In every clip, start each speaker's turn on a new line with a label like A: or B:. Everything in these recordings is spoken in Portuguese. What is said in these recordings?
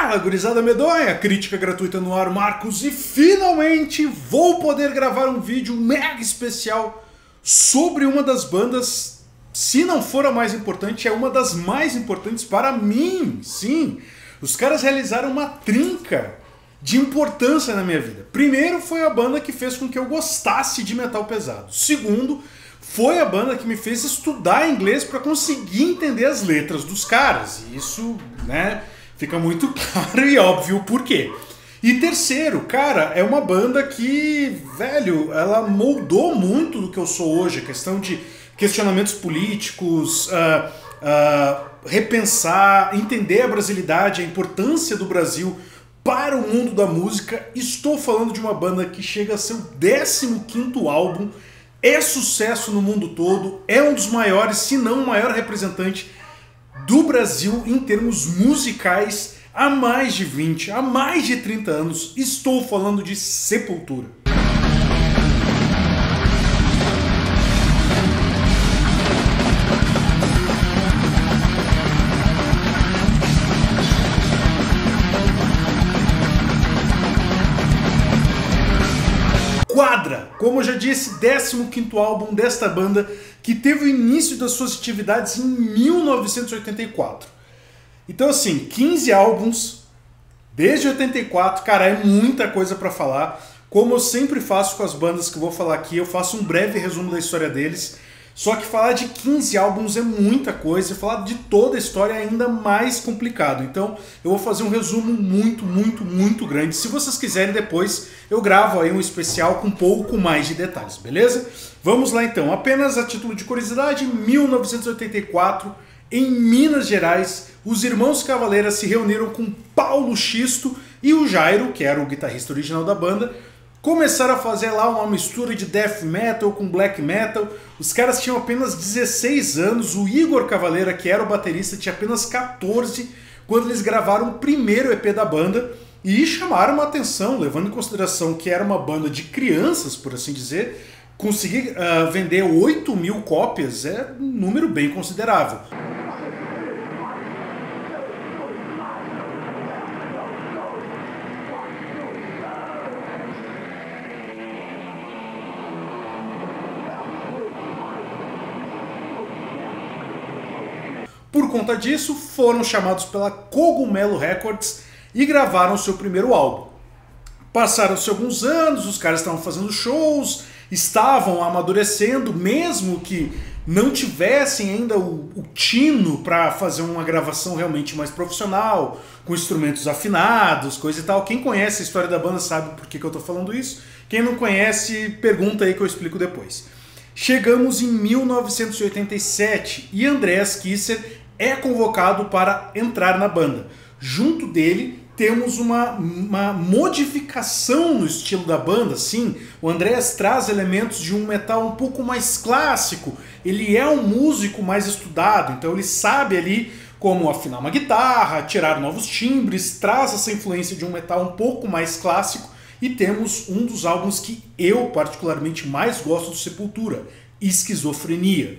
A: Fala, gurizada medonha, crítica gratuita no ar, Marcos, e finalmente vou poder gravar um vídeo mega especial sobre uma das bandas, se não for a mais importante, é uma das mais importantes para mim, sim. Os caras realizaram uma trinca de importância na minha vida. Primeiro, foi a banda que fez com que eu gostasse de metal pesado. Segundo, foi a banda que me fez estudar inglês para conseguir entender as letras dos caras. E isso, né, fica muito claro e óbvio o porquê. E terceiro, cara, é uma banda que, velho, ela moldou muito do que eu sou hoje. A questão de questionamentos políticos, repensar, entender a brasilidade, a importância do Brasil para o mundo da música. Estou falando de uma banda que chega a ser o 15º álbum, é sucesso no mundo todo, é um dos maiores, se não o maior representante do Brasil em termos musicais há mais de 20, há mais de 30 anos. Estou falando de Sepultura. Quadra, como eu já disse, 15º álbum desta banda que teve o início das suas atividades em 1984. Então assim, 15 álbuns desde 84, cara, é muita coisa pra falar. Como eu sempre faço com as bandas que eu vou falar aqui, eu faço um breve resumo da história deles. Só que falar de 15 álbuns é muita coisa, e falar de toda a história é ainda mais complicado. Então eu vou fazer um resumo muito grande. Se vocês quiserem, depois eu gravo aí um especial com um pouco mais de detalhes, beleza? Vamos lá então, apenas a título de curiosidade, em 1984, em Minas Gerais, os irmãos Cavaleira se reuniram com Paulo Xisto e o Jairo, que era o guitarrista original da banda, começaram a fazer lá uma mistura de death metal com black metal. Os caras tinham apenas 16 anos, o Igor Cavaleira, que era o baterista, tinha apenas 14 quando eles gravaram o primeiro EP da banda e chamaram uma atenção, levando em consideração que era uma banda de crianças, por assim dizer. Conseguir vender 8.000 cópias é um número bem considerável. Por conta disso, foram chamados pela Cogumelo Records e gravaram seu primeiro álbum. Passaram-se alguns anos, os caras estavam fazendo shows, estavam amadurecendo, mesmo que não tivessem ainda o tino para fazer uma gravação realmente mais profissional, com instrumentos afinados, coisa e tal. Quem conhece a história da banda sabe por que eu estou falando isso. Quem não conhece, pergunta aí que eu explico depois. Chegamos em 1987 e Andreas Kisser é convocado para entrar na banda. Junto dele temos uma modificação no estilo da banda, sim. O Andreas traz elementos de um metal um pouco mais clássico. Ele é um músico mais estudado, então ele sabe ali como afinar uma guitarra, tirar novos timbres, traz essa influência de um metal um pouco mais clássico. E temos um dos álbuns que eu particularmente mais gosto do Sepultura, Esquizofrenia.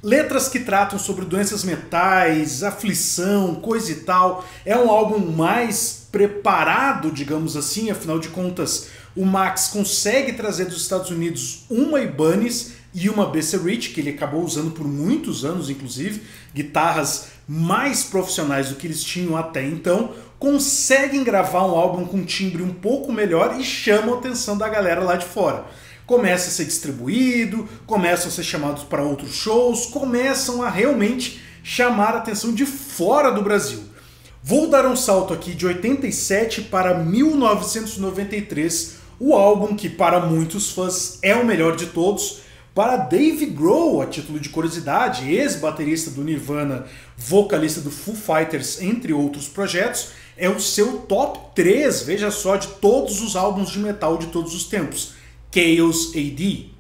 A: Letras que tratam sobre doenças mentais, aflição, coisa e tal. É um álbum mais preparado, digamos assim, afinal de contas, o Max consegue trazer dos Estados Unidos uma Ibanez e uma BC Rich, que ele acabou usando por muitos anos, inclusive, guitarras mais profissionais do que eles tinham até então, conseguem gravar um álbum com um timbre um pouco melhor e chamam a atenção da galera lá de fora. Começa a ser distribuído, começam a ser chamados para outros shows, começam a realmente chamar a atenção de fora do Brasil. Vou dar um salto aqui de 87 para 1993, o álbum que para muitos fãs é o melhor de todos. Para Dave Grohl, a título de curiosidade, ex-baterista do Nirvana, vocalista do Foo Fighters, entre outros projetos, é o seu top 3, veja só, de todos os álbuns de metal de todos os tempos. Chaos AD.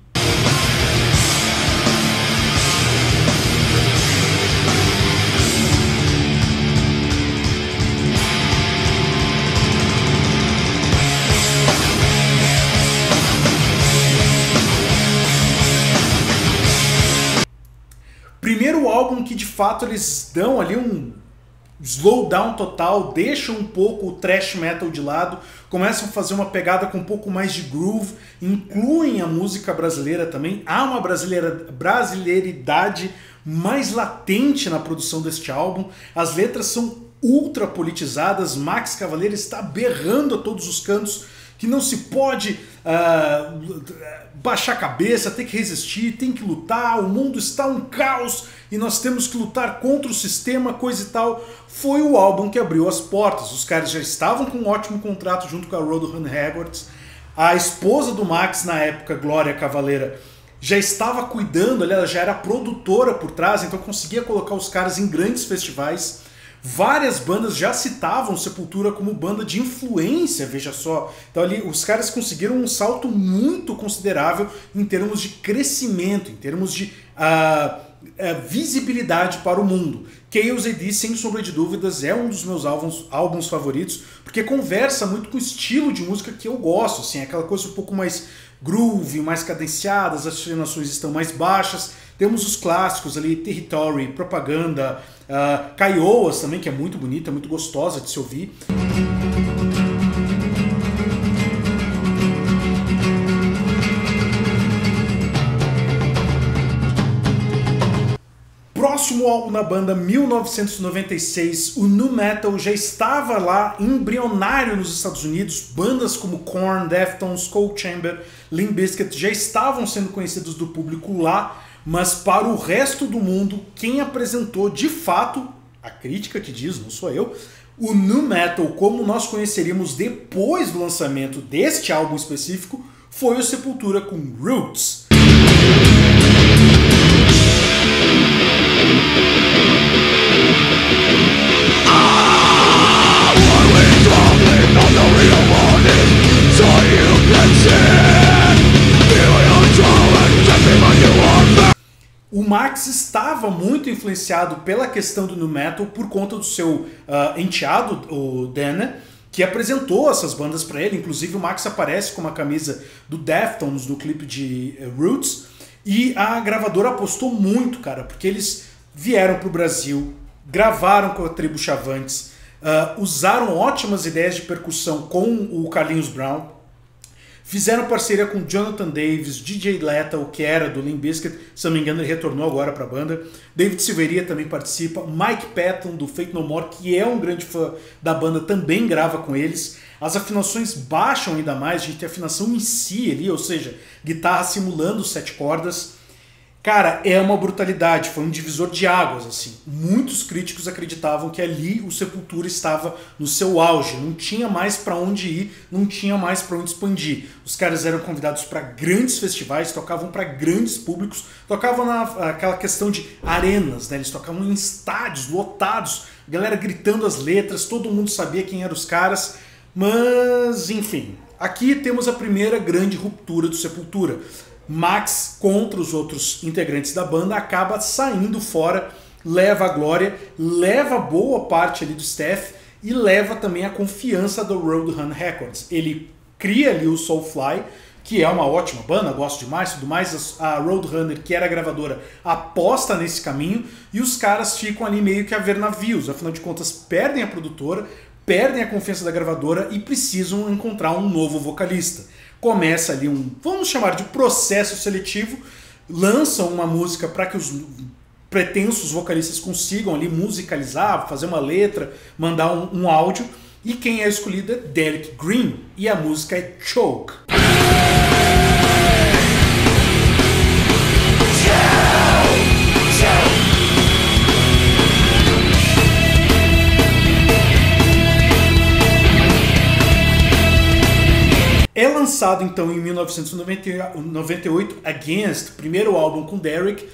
A: álbum que de fato eles dão ali um slowdown total, deixam um pouco o thrash metal de lado, começam a fazer uma pegada com um pouco mais de groove, incluem a música brasileira também. Há uma brasileiridade mais latente na produção deste álbum, as letras são ultra politizadas, Max Cavalera está berrando a todos os cantos que não se pode baixar a cabeça, tem que resistir, tem que lutar, o mundo está um caos e nós temos que lutar contra o sistema, coisa e tal. Foi o álbum que abriu as portas, os caras já estavam com um ótimo contrato junto com a Roadrunner Records, a esposa do Max na época, Glória Cavalera, já estava cuidando, ela já era produtora por trás, então conseguia colocar os caras em grandes festivais. Várias bandas já citavam Sepultura como banda de influência, veja só. Então ali os caras conseguiram um salto muito considerável em termos de crescimento, em termos de visibilidade para o mundo. Chaos AD, sem sombra de dúvidas, é um dos meus álbuns favoritos, porque conversa muito com o estilo de música que eu gosto, assim, aquela coisa um pouco mais groove, mais cadenciada, as afinações estão mais baixas. Temos os clássicos ali, Territory, Propaganda, Kiowas também, que é muito bonita, muito gostosa de se ouvir. Próximo álbum da banda, 1996, o nu metal já estava lá embrionário nos Estados Unidos. Bandas como Korn, Deftones, Cold Chamber, Limp Bizkit já estavam sendo conhecidos do público lá, mas para o resto do mundo, quem apresentou de fato, a crítica que diz, não sou eu, o nu metal como nós conheceríamos depois do lançamento deste álbum específico, foi o Sepultura com Roots. O Max estava muito influenciado pela questão do nu metal por conta do seu enteado, o Dana, que apresentou essas bandas para ele. Inclusive o Max aparece com uma camisa do Deftones no clipe de Roots, e a gravadora apostou muito, cara, porque eles vieram para o Brasil, gravaram com a tribo Chavantes, usaram ótimas ideias de percussão com o Carlinhos Brown, fizeram parceria com Jonathan Davis, DJ Lethal, que era do Limp Bizkit, se não me engano ele retornou agora para a banda, David Silveria também participa, Mike Patton do Faith No More, que é um grande fã da banda, também grava com eles. As afinações baixam ainda mais, a gente tem a afinação em si ali, ou seja, guitarra simulando 7 cordas. Cara, é uma brutalidade, foi um divisor de águas, assim. Muitos críticos acreditavam que ali o Sepultura estava no seu auge, não tinha mais para onde ir, não tinha mais para onde expandir. Os caras eram convidados para grandes festivais, tocavam para grandes públicos, tocavam naquela questão de arenas, né? Eles tocavam em estádios lotados, a galera gritando as letras, todo mundo sabia quem eram os caras, mas enfim. Aqui temos a primeira grande ruptura do Sepultura. Max, contra os outros integrantes da banda, acaba saindo fora, leva a glória, leva boa parte ali do staff e leva também a confiança do Roadrunner Records. Ele cria ali o Soulfly, que é uma ótima banda, gosto demais, tudo mais. A Roadrunner, que era a gravadora, aposta nesse caminho e os caras ficam ali meio que a ver navios, afinal de contas perdem a produtora, perdem a confiança da gravadora e precisam encontrar um novo vocalista. Começa ali vamos chamar de processo seletivo, lançam uma música para que os pretensos vocalistas consigam ali musicalizar, fazer uma letra, mandar um áudio, e quem é escolhido é Derek Green, e a música é Choke. É lançado então em 1998, Against, primeiro álbum com Derek,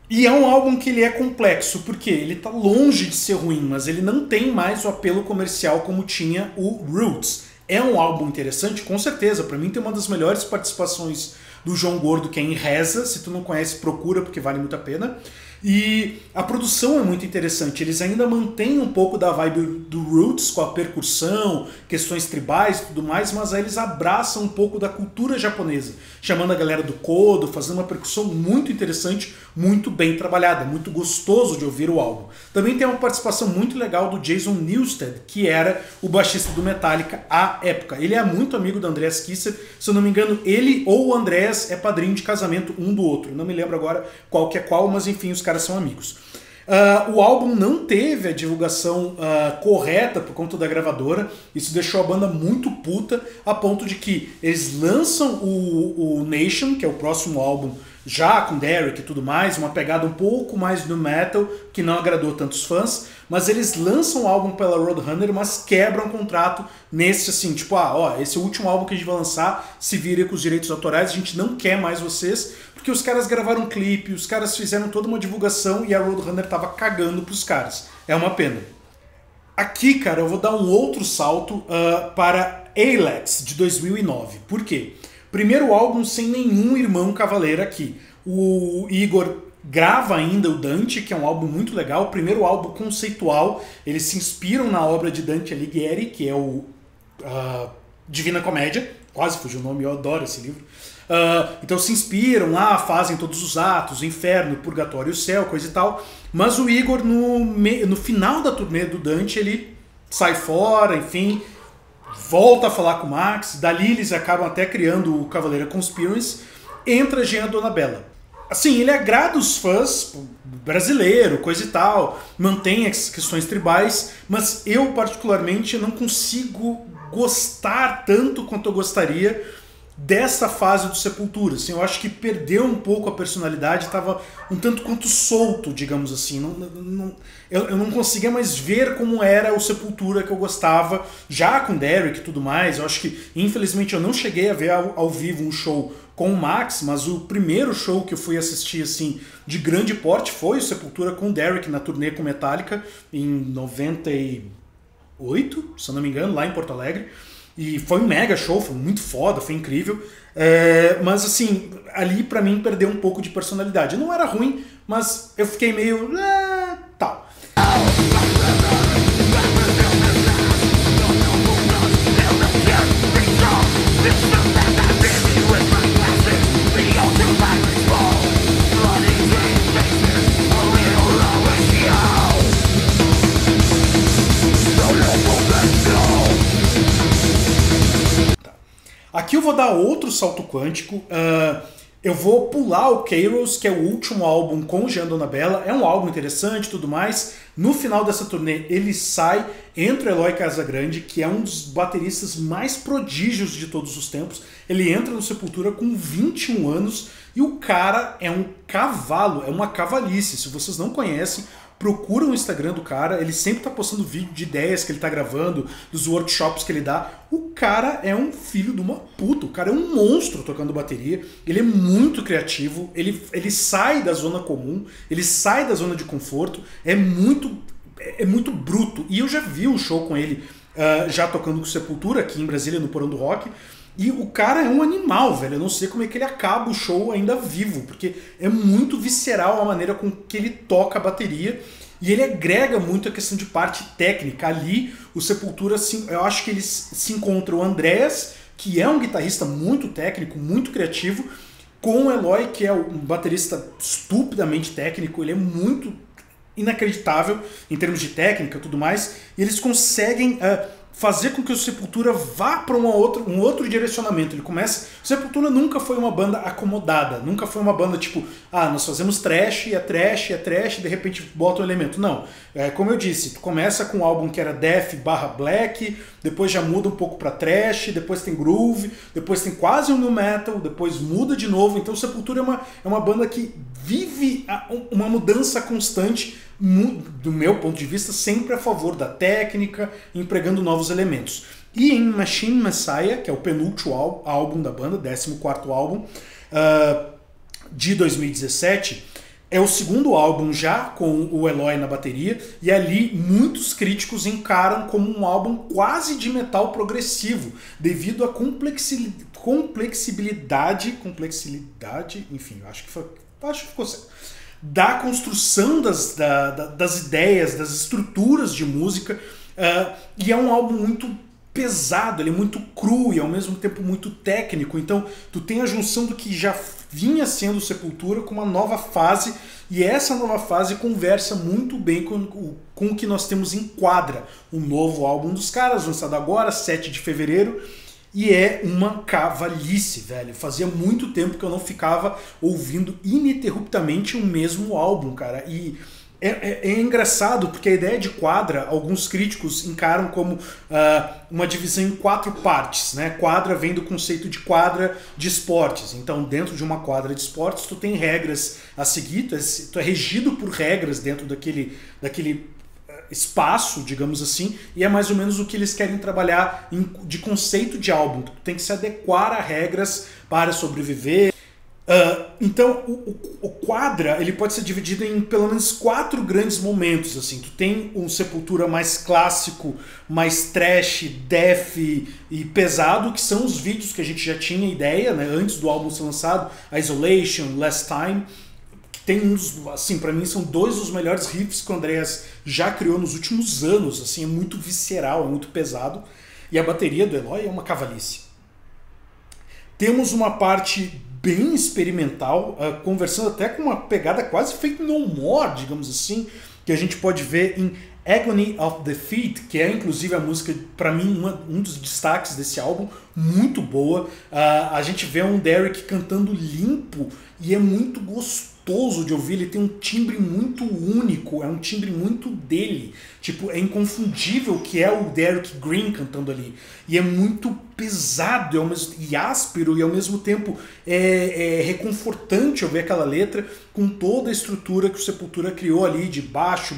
A: e é um álbum que ele é complexo, porque ele está longe de ser ruim, mas ele não tem mais o apelo comercial como tinha o Roots. É um álbum interessante, com certeza, para mim tem uma das melhores participações do João Gordo, que é em Reza. Se tu não conhece, procura, porque vale muito a pena. E a produção é muito interessante, eles ainda mantêm um pouco da vibe do Roots, com a percussão, questões tribais e tudo mais, mas aí eles abraçam um pouco da cultura japonesa, chamando a galera do Kodo, fazendo uma percussão muito interessante, muito bem trabalhada, muito gostoso de ouvir o álbum. Também tem uma participação muito legal do Jason Newsted, que era o baixista do Metallica à época. Ele é muito amigo do Andreas Kisser, se eu não me engano, ele ou o Andreas é padrinho de casamento um do outro. Não me lembro agora qual que é qual, mas enfim, os caras são amigos. O álbum não teve a divulgação correta por conta da gravadora, isso deixou a banda muito puta, a ponto de que eles lançam o Nation, que é o próximo álbum, já com Derek e tudo mais, uma pegada um pouco mais no metal, que não agradou tantos fãs, mas eles lançam o álbum pela Roadrunner, mas quebram o contrato nesse assim, tipo, esse é o último álbum que a gente vai lançar, se vira com os direitos autorais, a gente não quer mais vocês, porque os caras gravaram um clipe, os caras fizeram toda uma divulgação e a Roadrunner tava cagando pros caras. É uma pena. Aqui, cara, eu vou dar um outro salto para Alex, de 2009. Por quê? Primeiro álbum sem nenhum irmão cavaleiro aqui. O Igor grava ainda o Dante, que é um álbum muito legal, o primeiro álbum conceitual. Eles se inspiram na obra de Dante Alighieri, que é o Divina Comédia. Quase fugiu o nome, eu adoro esse livro. Então se inspiram lá, fazem todos os atos, o inferno, o purgatório e o céu, coisa e tal. Mas o Igor, no final da turnê do Dante, ele sai fora, enfim, volta a falar com o Max. Dali eles acabam até criando o Cavaleira Conspiracy. Entra Jean Donabella. Assim, ele agrada os fãs, brasileiro, coisa e tal, mantém as questões tribais, mas eu particularmente não consigo gostar tanto quanto eu gostaria dessa fase do Sepultura. Assim, eu acho que perdeu um pouco a personalidade, estava um tanto quanto solto, digamos assim. Eu não conseguia mais ver como era o Sepultura que eu gostava, já com Derek e tudo mais. Eu acho que, infelizmente, eu não cheguei a ver ao vivo um show com o Max, mas o primeiro show que eu fui assistir assim de grande porte foi o Sepultura com o Derek na turnê com Metallica em 98, se eu não me engano, lá em Porto Alegre. E foi um mega show, foi muito foda, foi incrível. Mas assim, ali pra mim perdeu um pouco de personalidade. Não era ruim, mas eu fiquei meio... tal. Aqui eu vou dar outro salto quântico. Eu vou pular o Kairos, que é o último álbum com o Jean Donabella. É um álbum interessante e tudo mais. No final dessa turnê, ele sai, entra o Eloy Casagrande, que é um dos bateristas mais prodígios de todos os tempos. Ele entra no Sepultura com 21 anos e o cara é um cavalo, é uma cavalice. Se vocês não conhecem, procura o Instagram do cara, ele sempre tá postando vídeo de ideias que ele tá gravando, dos workshops que ele dá. O cara é um filho de uma puta, o cara é um monstro tocando bateria, ele é muito criativo, ele sai da zona comum, ele sai da zona de conforto, é muito bruto. E eu já vi um show com ele, já tocando com Sepultura aqui em Brasília, no Porão do Rock, e o cara é um animal, velho. Eu não sei como é que ele acaba o show ainda vivo, porque é muito visceral a maneira com que ele toca a bateria. E ele agrega muito a questão de parte técnica. Ali, o Sepultura, eu acho que eles se encontram o Andreas, que é um guitarrista muito técnico, muito criativo, com o Eloy, que é um baterista estupidamente técnico. Ele é muito inacreditável em termos de técnica e tudo mais. E eles conseguem... fazer com que o Sepultura vá para um outro direcionamento. Ele começa... O Sepultura nunca foi uma banda acomodada, nunca foi uma banda tipo, nós fazemos trash, de repente bota um elemento. Não, como eu disse, tu começa com um álbum que era death/black, depois já muda um pouco para trash, depois tem groove, depois tem quase um new metal, depois muda de novo. Então o Sepultura é uma banda que vive uma mudança constante, do meu ponto de vista, sempre a favor da técnica, empregando novos elementos. E em Machine Messiah, que é o penúltimo álbum da banda, 14º álbum, de 2017, é o segundo álbum já com o Eloy na bateria, e ali muitos críticos encaram como um álbum quase de metal progressivo, devido à complexibilidade, enfim, acho que ficou certo. da construção das ideias, das estruturas de música, e é um álbum muito pesado, ele é muito cru e ao mesmo tempo muito técnico, então tu tem a junção do que já vinha sendo Sepultura com uma nova fase, e essa nova fase conversa muito bem com o que nós temos em Quadra, um novo álbum dos caras, lançado agora, 7 de fevereiro, e é uma cavalice, velho. Fazia muito tempo que eu não ficava ouvindo ininterruptamente o mesmo álbum, cara, e é engraçado porque a ideia de Quadra, alguns críticos encaram como uma divisão em 4 partes, né? Quadra vem do conceito de quadra de esportes. Então, dentro de uma quadra de esportes, tu tem regras a seguir, tu é regido por regras dentro daquele espaço, digamos assim, e é mais ou menos o que eles querem trabalhar de conceito de álbum. Tu tem que se adequar a regras para sobreviver. Então o Quadra ele pode ser dividido em pelo menos 4 grandes momentos. Assim, tu tem um Sepultura mais clássico, mais trash, death e pesado, que são os vídeos que a gente já tinha ideia, né, antes do álbum ser lançado, Isolation, Last Time, que tem uns, assim, para mim são 2 dos melhores riffs que o Andreas já criou nos últimos anos. Assim, é muito visceral, é muito pesado, e a bateria do Eloy é uma cavalice. Temos uma parte bem experimental, conversando até com uma pegada quase feita no more, digamos assim, que a gente pode ver em Agony of Defeat, que é inclusive a música, para mim, um dos destaques desse álbum, muito boa. A gente vê um Derek cantando limpo e é muito gostoso de ouvir, ele tem um timbre muito único, é um timbre muito dele, tipo, é inconfundível que é o Derek Green cantando ali, e é muito pesado e áspero, e ao mesmo tempo é reconfortante ouvir aquela letra com toda a estrutura que o Sepultura criou ali de baixo,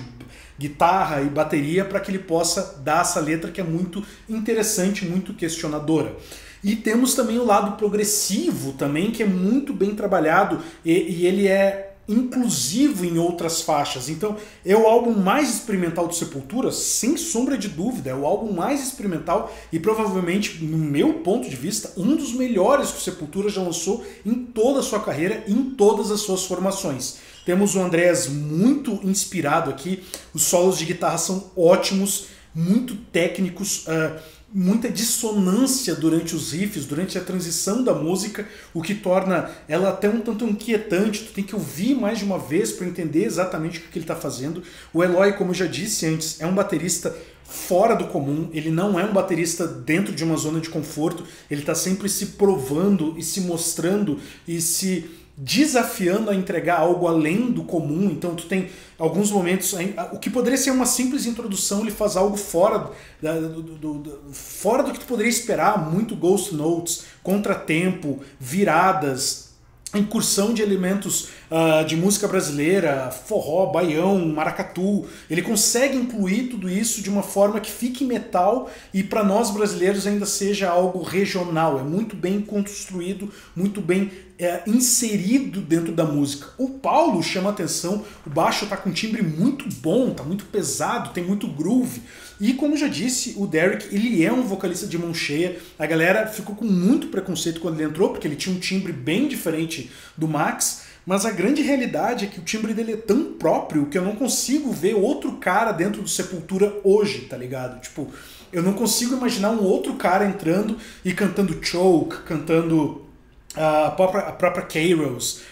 A: guitarra e bateria para que ele possa dar essa letra que é muito interessante, muito questionadora. E temos também o lado progressivo também, que é muito bem trabalhado e ele é inclusivo em outras faixas. Então é o álbum mais experimental do Sepultura, sem sombra de dúvida, é o álbum mais experimental e provavelmente, no meu ponto de vista, um dos melhores que o Sepultura já lançou em toda a sua carreira, em todas as suas formações. Temos o Andreas muito inspirado aqui, os solos de guitarra são ótimos, muito técnicos, muita dissonância durante os riffs, durante a transição da música, o que torna ela até um tanto inquietante, tu tem que ouvir mais de uma vez para entender exatamente o que ele está fazendo. O Eloy, como eu já disse antes, é um baterista fora do comum, ele não é um baterista dentro de uma zona de conforto, ele está sempre se provando e se mostrando e se desafiando a entregar algo além do comum. Então tu tem alguns momentos, o que poderia ser uma simples introdução, ele faz algo fora do que tu poderia esperar, muito ghost notes, contratempo, viradas, incursão de elementos de música brasileira, forró, baião, maracatu. Ele consegue incluir tudo isso de uma forma que fique metal e para nós brasileiros ainda seja algo regional. É muito bem construído, muito bem inserido dentro da música. O Paulo chama atenção, o baixo tá com um timbre muito bom, tá muito pesado, tem muito groove. E como eu já disse, o Derek, ele é um vocalista de mão cheia. A galera ficou com muito preconceito quando ele entrou, porque ele tinha um timbre bem diferente do Max, mas a grande realidade é que o timbre dele é tão próprio que eu não consigo ver outro cara dentro do Sepultura hoje, tá ligado? Tipo, eu não consigo imaginar um outro cara entrando e cantando Choke, cantando a própria Kairos,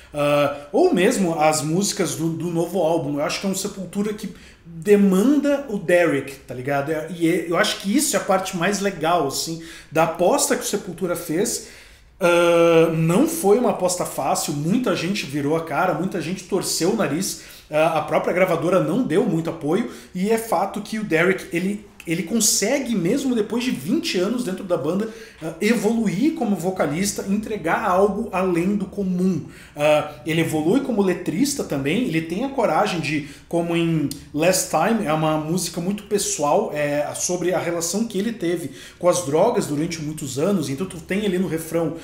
A: ou mesmo as músicas do novo álbum. Eu acho que é um Sepultura que demanda o Derek, tá ligado? E eu acho que isso é a parte mais legal, assim, da aposta que o Sepultura fez. Não foi uma aposta fácil, muita gente virou a cara, muita gente torceu o nariz, a própria gravadora não deu muito apoio, e é fato que o Derek, ele consegue, mesmo depois de 20 anos dentro da banda, evoluir como vocalista, entregar algo além do comum. Ele evolui como letrista também, ele tem a coragem de, como em Last Time, é uma música muito pessoal, sobre a relação que ele teve com as drogas durante muitos anos. Então tu tem ali no refrão,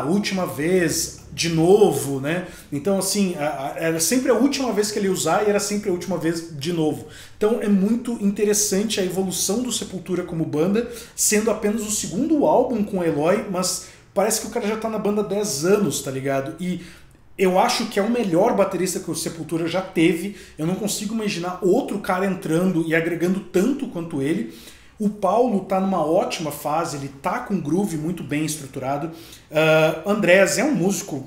A: última vez, de novo, né? Então assim, era sempre a última vez que ele ia usar e era sempre a última vez de novo. Então é muito interessante a evolução do Sepultura como banda, sendo apenas o segundo álbum com o Eloy, mas parece que o cara já tá na banda há 10 anos, tá ligado? E Eu acho que é o melhor baterista que o Sepultura já teve. Eu não consigo imaginar outro cara entrando e agregando tanto quanto ele. O Paulo tá numa ótima fase, ele tá com um groove muito bem estruturado. Andrés é um músico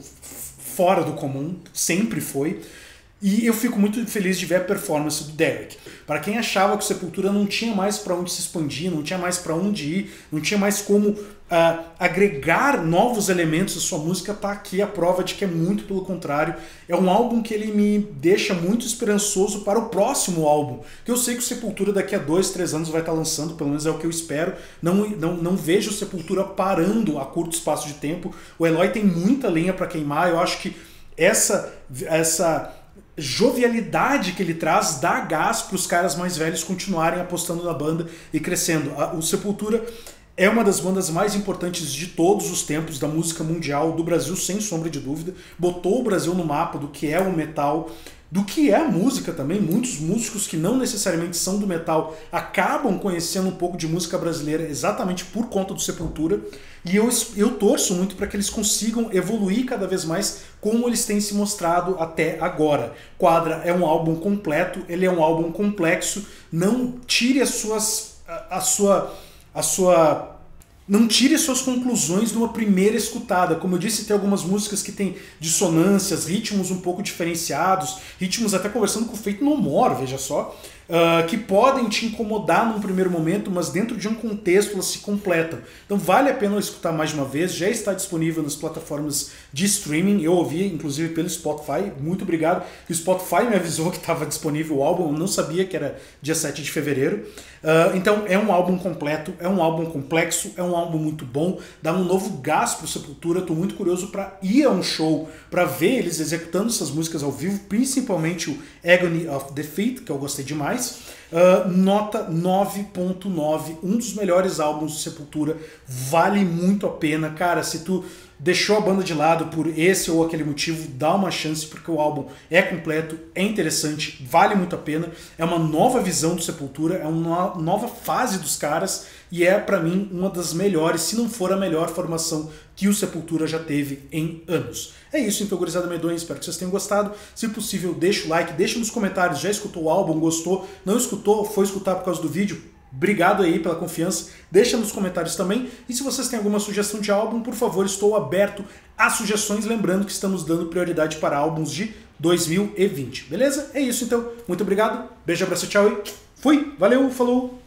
A: fora do comum, sempre foi. E eu fico muito feliz de ver a performance do Derek. Para quem achava que o Sepultura não tinha mais para onde se expandir, não tinha mais para onde ir, não tinha mais como agregar novos elementos à sua música, tá aqui a prova de que é muito pelo contrário. É um álbum que ele me deixa muito esperançoso para o próximo álbum, que eu sei que o Sepultura daqui a 2, 3 anos vai estar lançando, pelo menos é o que eu espero. Não vejo o Sepultura parando a curto espaço de tempo. O Eloy tem muita lenha para queimar. Eu acho que essa jovialidade que ele traz dá gás para os caras mais velhos continuarem apostando na banda e crescendo. O Sepultura é uma das bandas mais importantes de todos os tempos da música mundial, do Brasil, sem sombra de dúvida. Botou o Brasil no mapa do que é o metal, do que é a música também. Muitos músicos que não necessariamente são do metal acabam conhecendo um pouco de música brasileira exatamente por conta do Sepultura. E eu torço muito para que eles consigam evoluir cada vez mais como eles têm se mostrado até agora. Quadra é um álbum completo, ele é um álbum complexo. Não tire não tire suas conclusões de uma primeira escutada. Como eu disse, tem algumas músicas que têm dissonâncias, ritmos um pouco diferenciados, ritmos até conversando com o Faith No More, veja só, que podem te incomodar num primeiro momento, mas dentro de um contexto elas se completam. Então vale a pena escutar mais de uma vez, já está disponível nas plataformas de streaming, eu ouvi inclusive pelo Spotify, muito obrigado, que o Spotify me avisou que estava disponível o álbum, eu não sabia que era dia 7 de fevereiro. Então é um álbum completo, é um álbum complexo, é um álbum muito bom, dá um novo gás pro Sepultura. Estou muito curioso para ir a um show, para ver eles executando essas músicas ao vivo, principalmente o Agony of Defeat, que eu gostei demais. Nota 9.9, um dos melhores álbuns do Sepultura, vale muito a pena. Cara, se tu deixou a banda de lado por esse ou aquele motivo, dá uma chance, porque o álbum é completo, é interessante, vale muito a pena. É uma nova visão do Sepultura, é uma nova fase dos caras e é, pra mim, uma das melhores, se não for a melhor formação que o Sepultura já teve em anos. É isso, então, gurizada medonha, espero que vocês tenham gostado. Se possível, deixa o like, deixa nos comentários, já escutou o álbum, gostou, não escutou, foi escutar por causa do vídeo? Obrigado aí pela confiança, deixa nos comentários também. E se vocês têm alguma sugestão de álbum, por favor, estou aberto a sugestões, lembrando que estamos dando prioridade para álbuns de 2020, beleza? É isso então, muito obrigado, beijo, abraço, tchau e fui, valeu, falou!